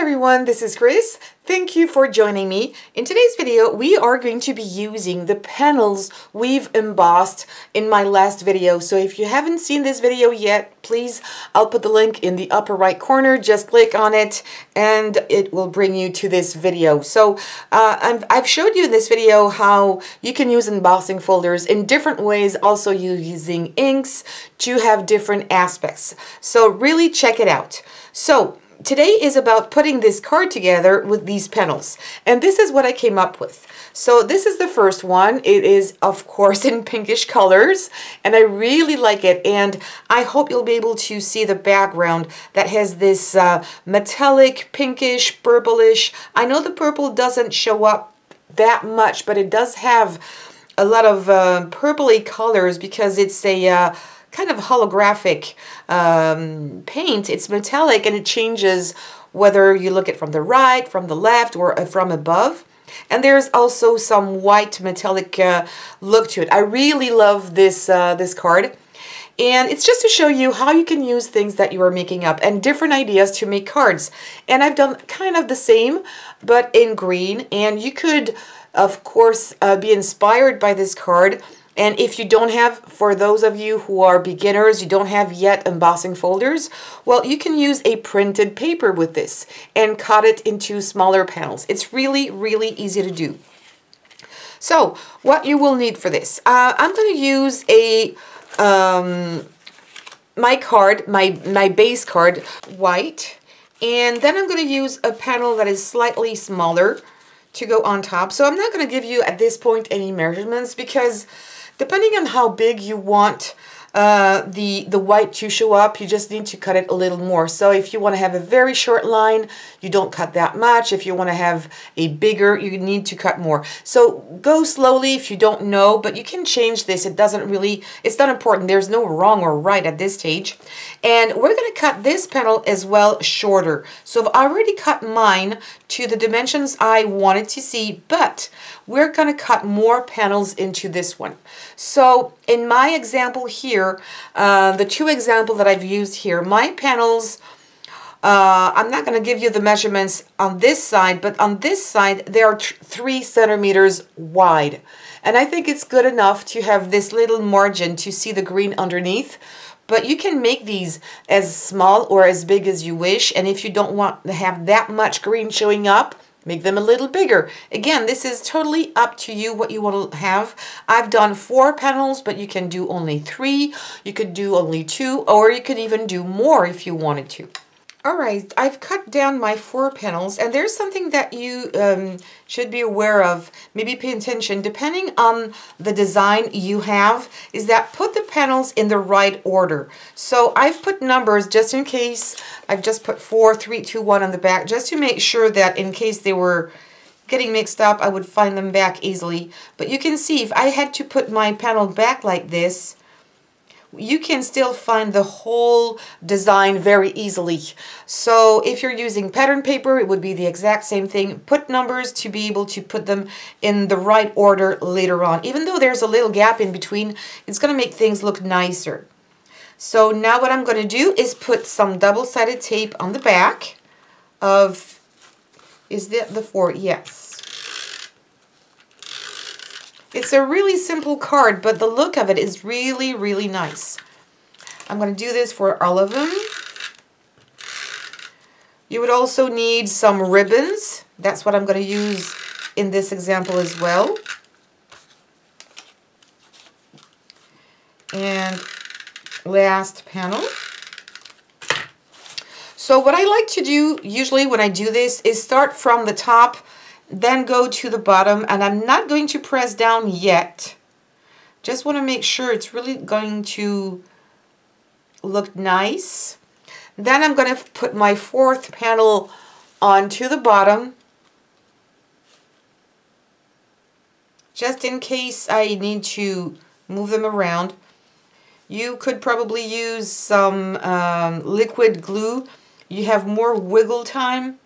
everyone, this is Chris. Thank you for joining me. In today's video, we are going to be using the panels we've embossed in my last video. So if you haven't seen this video yet, please, I'll put the link in the upper right corner. Just click on it and it will bring you to this video. So I've showed you in this video how you can use embossing folders in different ways, also using inks to have different aspects. So really check it out. So today is about putting this card together with these panels, and this is what I came up with. So this is the first one. It is of course in pinkish colors and I really like it, and I hope you'll be able to see the background that has this metallic pinkish purplish. I know the purple doesn't show up that much, but it does have a lot of purpley colors because it's a kind of holographic paint. It's metallic and it changes whether you look at from the right, from the left, or from above. And there's also some white metallic look to it. I really love this this card. And it's just to show you how you can use things that you are making up and different ideas to make cards. And I've done kind of the same, but in green. And you could, of course, be inspired by this card. And if you don't have, for those of you who are beginners, you don't have yet embossing folders, well, you can use a printed paper with this and cut it into smaller panels. It's really, really easy to do. So what you will need for this, I'm going to use a my card, my base card, white, and then I'm going to use a panel that is slightly smaller to go on top. So I'm not going to give you at this point any measurements because depending on how big you want the white to show up, you just need to cut it a little more. So if you want to have a very short line, you don't cut that much. If you want to have a bigger, you need to cut more. So go slowly if you don't know, but you can change this. It doesn't really, it's not important. There's no wrong or right at this stage. And we're going to cut this panel as well shorter. So I've already cut mine to the dimensions I wanted to see, but we're going to cut more panels into this one. So in my example here, the two examples that I've used here, my panels, I'm not going to give you the measurements on this side, but on this side they are 3 centimeters wide. And I think it's good enough to have this little margin to see the green underneath. But you can make these as small or as big as you wish. And if you don't want to have that much green showing up, make them a little bigger. Again, this is totally up to you what you want to have. I've done 4 panels, but you can do only 3. You could do only 2, or you could even do more if you wanted to. All right, I've cut down my 4 panels, and there's something that you should be aware of, maybe pay attention, depending on the design you have, is that put the panels in the right order. So I've put numbers just in case. I've just put 4, 3, 2, 1 on the back, just to make sure that in case they were getting mixed up, I would find them back easily. But you can see if I had to put my panel back like this, you can still find the whole design very easily. So if you're using pattern paper, it would be the exact same thing. Put numbers to be able to put them in the right order later on. Even though there's a little gap in between, it's going to make things look nicer. So now what I'm going to do is put some double-sided tape on the back of, is that the 4? Yes. It's a really simple card, but the look of it is really, really nice. I'm going to do this for all of them. You would also need some ribbons. That's what I'm going to use in this example as well. And last panel. So what I like to do usually when I do this is start from the top, then go to the bottom, and I'm not going to press down yet. Just want to make sure it's really going to look nice. Then I'm going to put my 4th panel onto the bottom, just in case I need to move them around. You could probably use some liquid glue. You have more wiggle time.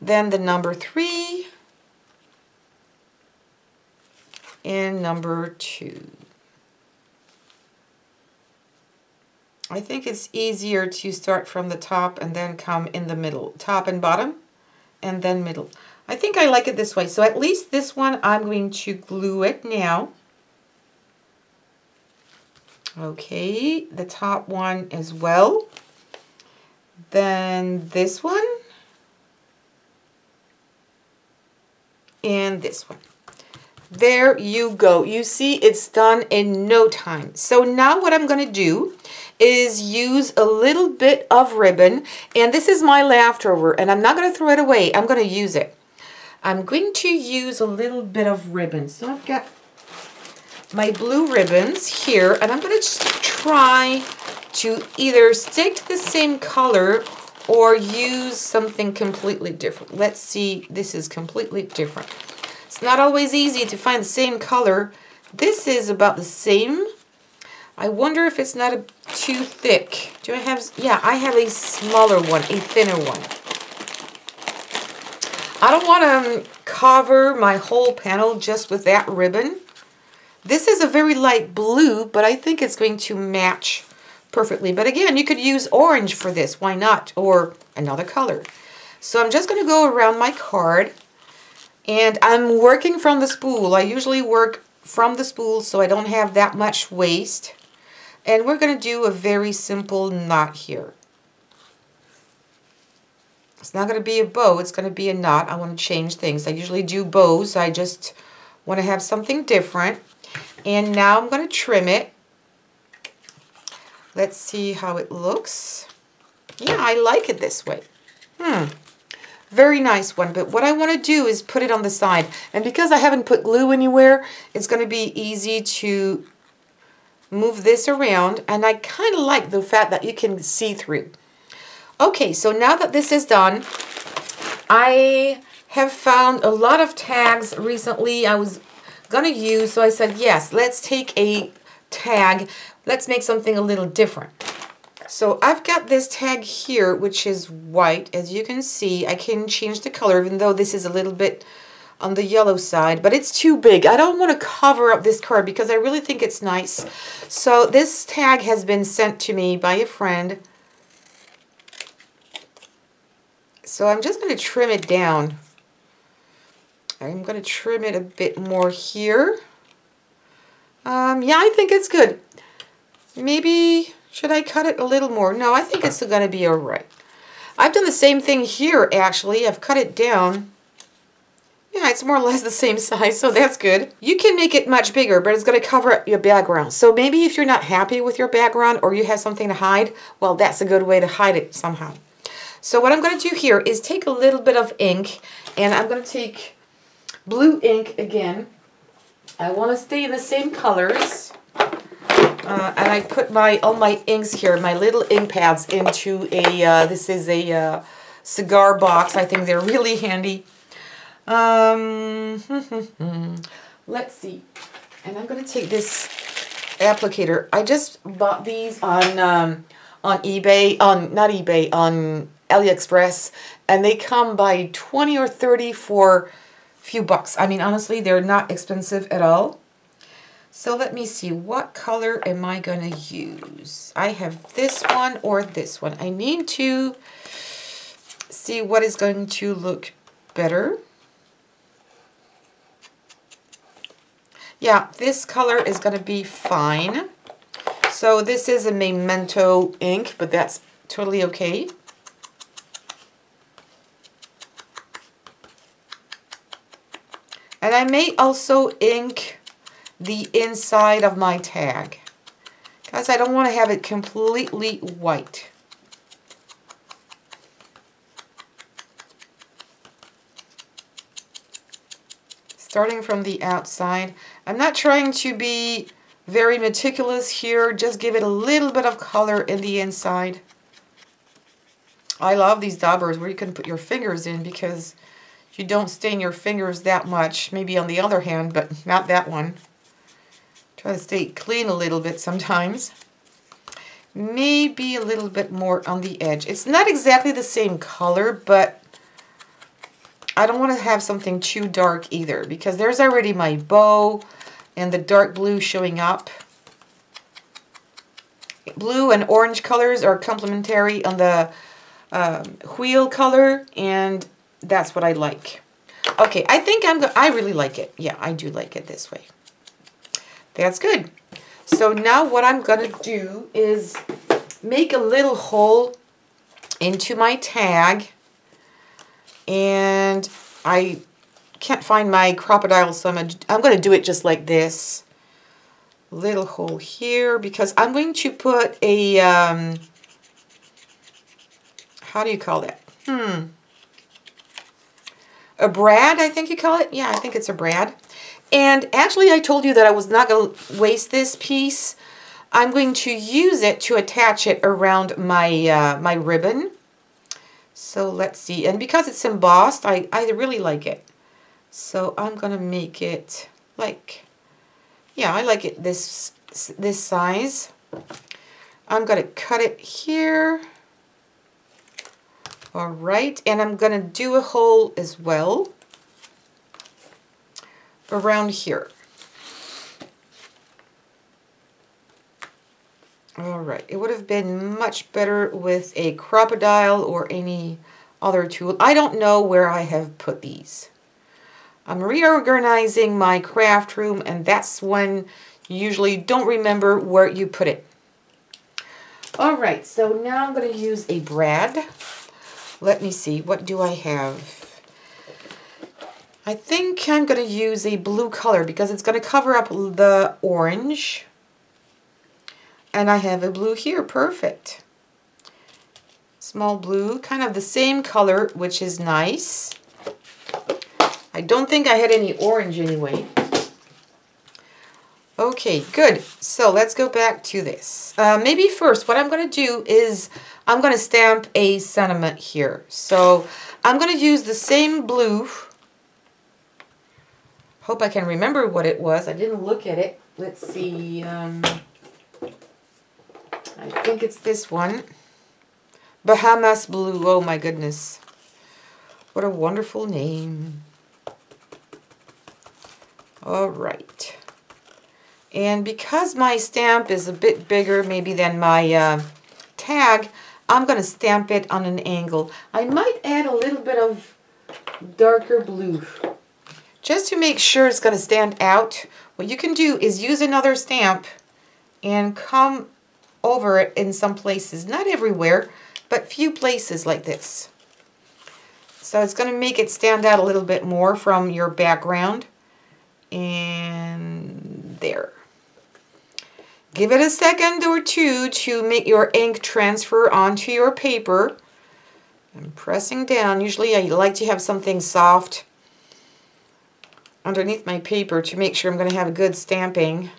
Then the number 3 and number 2. I think it's easier to start from the top and then come in the middle. Top and bottom, and then middle. I think I like it this way. So at least this one, I'm going to glue it now. Okay, the top one as well. Then this one. And this one. There you go. You see, it's done in no time. So now what I'm going to do is use a little bit of ribbon. And this is my leftover. And I'm not going to throw it away. I'm going to use it. I'm going to use a little bit of ribbon. So I've got my blue ribbons here. And I'm going to just try to either stick to the same color or use something completely different. Let's see. This is completely different. It's not always easy to find the same color. This is about the same. I wonder if it's not too thick. Do I have, yeah, I have a smaller one, a thinner one. I don't want to cover my whole panel just with that ribbon. This is a very light blue, but I think it's going to match perfectly. But again, you could use orange for this, why not? Or another color. So I'm just going to go around my card. And I'm working from the spool. I usually work from the spool so I don't have that much waste. And we're going to do a very simple knot here. It's not going to be a bow, it's going to be a knot. I want to change things. I usually do bows. I just want to have something different. And now I'm going to trim it. Let's see how it looks. Yeah, I like it this way. Very nice one, but what I want to do is put it on the side. And because I haven't put glue anywhere, it's going to be easy to move this around. And I kind of like the fact that you can see through. Okay, so now that this is done, I have found a lot of tags recently I was going to use. So I said, yes, let's take a tag. Let's make something a little different. So I've got this tag here, which is white. As you can see, I can change the color, even though this is a little bit on the yellow side, but it's too big. I don't want to cover up this card because I really think it's nice. So this tag has been sent to me by a friend. So I'm just going to trim it down. I'm going to trim it a bit more here. Yeah, I think it's good. Maybe... should I cut it a little more? No, I think it's going to be all right. I've done the same thing here, actually. I've cut it down. Yeah, it's more or less the same size, so that's good. You can make it much bigger, but it's going to cover up your background. So maybe if you're not happy with your background or you have something to hide, well, that's a good way to hide it somehow. So what I'm going to do here is take a little bit of ink, and I'm going to take blue ink again. I want to stay in the same colors. And I put all my inks here, my little ink pads, into a, this is a cigar box. I think they're really handy. Let's see. And I'm going to take this applicator. I just bought these on eBay, not eBay, on AliExpress. And they come by 20 or 30 for a few bucks. I mean, honestly, they're not expensive at all. So let me see, what color am I going to use? I have this one or this one. I need to see what is going to look better. Yeah, this color is going to be fine. So this is a Memento ink, but that's totally okay. And I may also ink the inside of my tag, because I don't want to have it completely white. Starting from the outside. I'm not trying to be very meticulous here, just give it a little bit of color in the inside. I love these daubers where you can put your fingers in because you don't stain your fingers that much. Maybe on the other hand, but not that one. Try to stay clean a little bit sometimes. Maybe a little bit more on the edge. It's not exactly the same color, but I don't want to have something too dark either, because there's already my bow and the dark blue showing up. blue and orange colors are complementary on the wheel color, and that's what I like. Okay, I think I really like it. Yeah, I do like it this way. That's good. So now what I'm gonna do is make a little hole into my tag, and I can't find my crocodile, so I'm gonna do it just like this. Little hole here, because I'm going to put a how do you call that? A brad, I think you call it. Yeah, I think it's a brad. And actually, I told you that I was not going to waste this piece. I'm going to use it to attach it around my my ribbon. So let's see. And because it's embossed, I really like it. So I'm going to make it like, yeah, I like it this size. I'm going to cut it here. All right, and I'm going to do a hole as well around here. All right, it would have been much better with a crocodile or any other tool. I don't know where I have put these. I'm reorganizing my craft room, and that's when you usually don't remember where you put it. All right, so now I'm going to use a brad. Let me see, what do I have? I think I'm going to use a blue color because it's going to cover up the orange. And I have a blue here, perfect. Small blue, kind of the same color, which is nice. I don't think I had any orange anyway. Okay, good. So let's go back to this. Maybe first, what I'm going to do is I'm going to stamp a sentiment here. So I'm going to use the same blue. Hope I can remember what it was. I didn't look at it. Let's see. I think it's this one. Bahamas Blue. Oh my goodness. What a wonderful name. All right. And because my stamp is a bit bigger maybe than my tag, I'm going to stamp it on an angle. I might add a little bit of darker blue just to make sure it's going to stand out. What you can do is use another stamp and come over it in some places. Not everywhere, but few places like this. So it's going to make it stand out a little bit more from your background. And there. Give it a second or two to make your ink transfer onto your paper. I'm pressing down. Usually I like to have something soft underneath my paper to make sure I'm going to have a good stamping.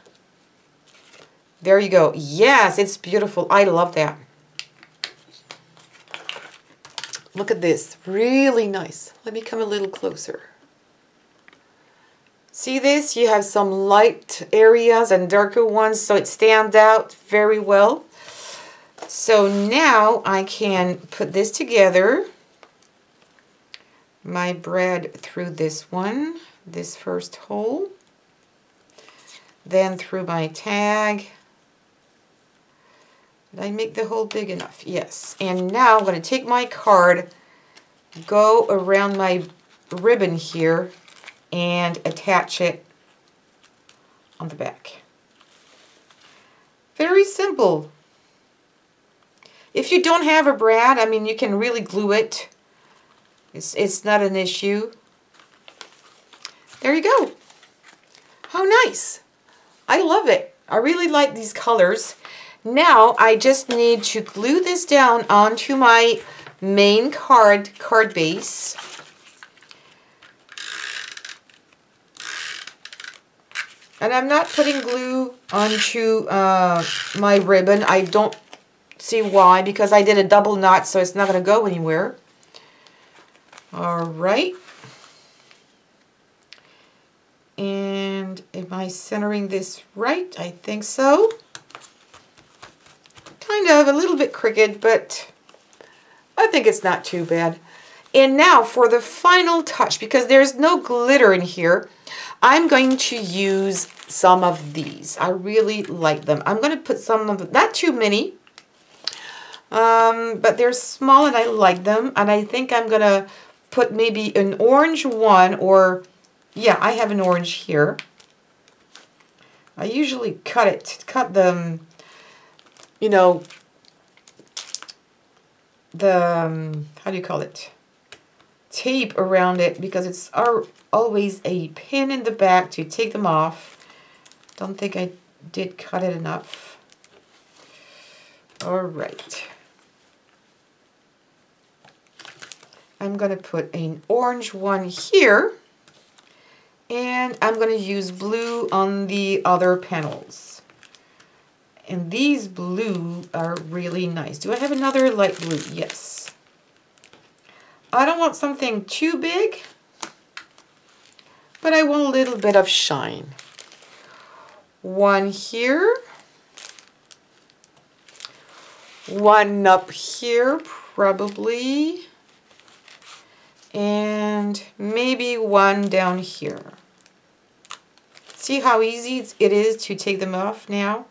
There you go. Yes, it's beautiful. I love that. Look at this. Really nice. Let me come a little closer. See this? You have some light areas and darker ones, so it stands out very well. So now I can put this together. My brad through this one, this first hole. Then through my tag. Did I make the hole big enough? Yes. And now I'm going to take my card, go around my ribbon here, and attach it on the back. Very simple. If you don't have a brad, I mean, you can really glue it. It's not an issue. There you go. How nice. I love it. I really like these colors. Now I just need to glue this down onto my main card base. And I'm not putting glue onto my ribbon. I don't see why, because I did a double knot, so it's not going to go anywhere. All right. And am I centering this right? I think so. Kind of, a little bit crooked, but I think it's not too bad. And now for the final touch, because there's no glitter in here, I'm going to use some of these. I really like them. I'm going to put some of them, not too many, but they're small and I like them. And I think I'm going to put maybe an orange one, or yeah, I have an orange here. I usually cut the, you know, the, how do you call it? Tape around it, because it's always a pin in the back to take them off. Don't think I did cut it enough. All right. I'm going to put an orange one here, and I'm going to use blue on the other panels. And these blue are really nice. Do I have another light blue? Yes. I don't want something too big, but I want a little bit of shine. One here. One up here, probably. And maybe one down here. See how easy it is to take them off now?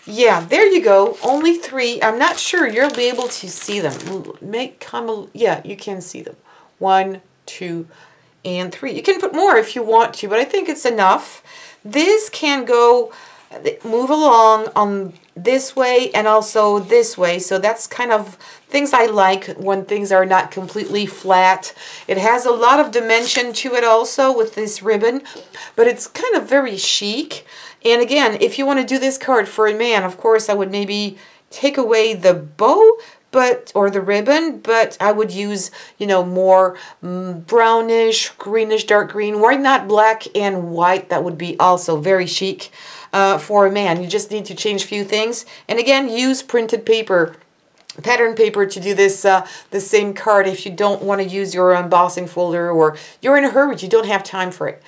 Yeah, there you go. Only 3. I'm not sure you'll be able to see them. Yeah, you can see them. 1, 2, and 3. You can put more if you want to, but I think it's enough. This can go, move along on this way and also this way. So that's kind of things I like when things are not completely flat. It has a lot of dimension to it also with this ribbon, but it's kind of very chic. And again, if you want to do this card for a man, of course, I would maybe take away the bow, or the ribbon, but I would use, you know, more brownish, greenish, dark green. Why not black and white? That would be also very chic for a man. You just need to change a few things. And again, use printed paper, pattern paper to do this the same card if you don't want to use your embossing folder, or you're in a hurry, you don't have time for it.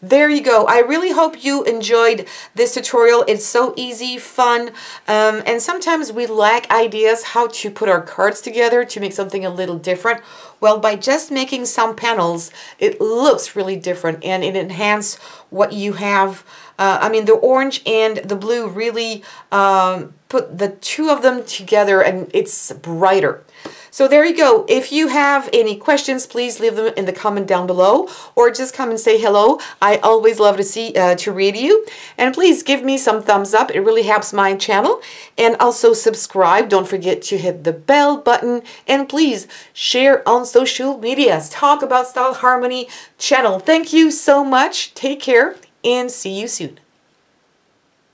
There you go. I really hope you enjoyed this tutorial. It's so easy, fun, and sometimes we lack ideas how to put our cards together to make something a little different. Well, by just making some panels, it looks really different and it enhances what you have. I mean, the orange and the blue really put the two of them together and it's brighter. So there you go. If you have any questions, please leave them in the comment down below, or just come and say hello. I always love to read you. And please give me some thumbs up. It really helps my channel. And also subscribe. Don't forget to hit the bell button. And please share on social media. Talk about StylHarmony channel. Thank you so much. Take care and see you soon.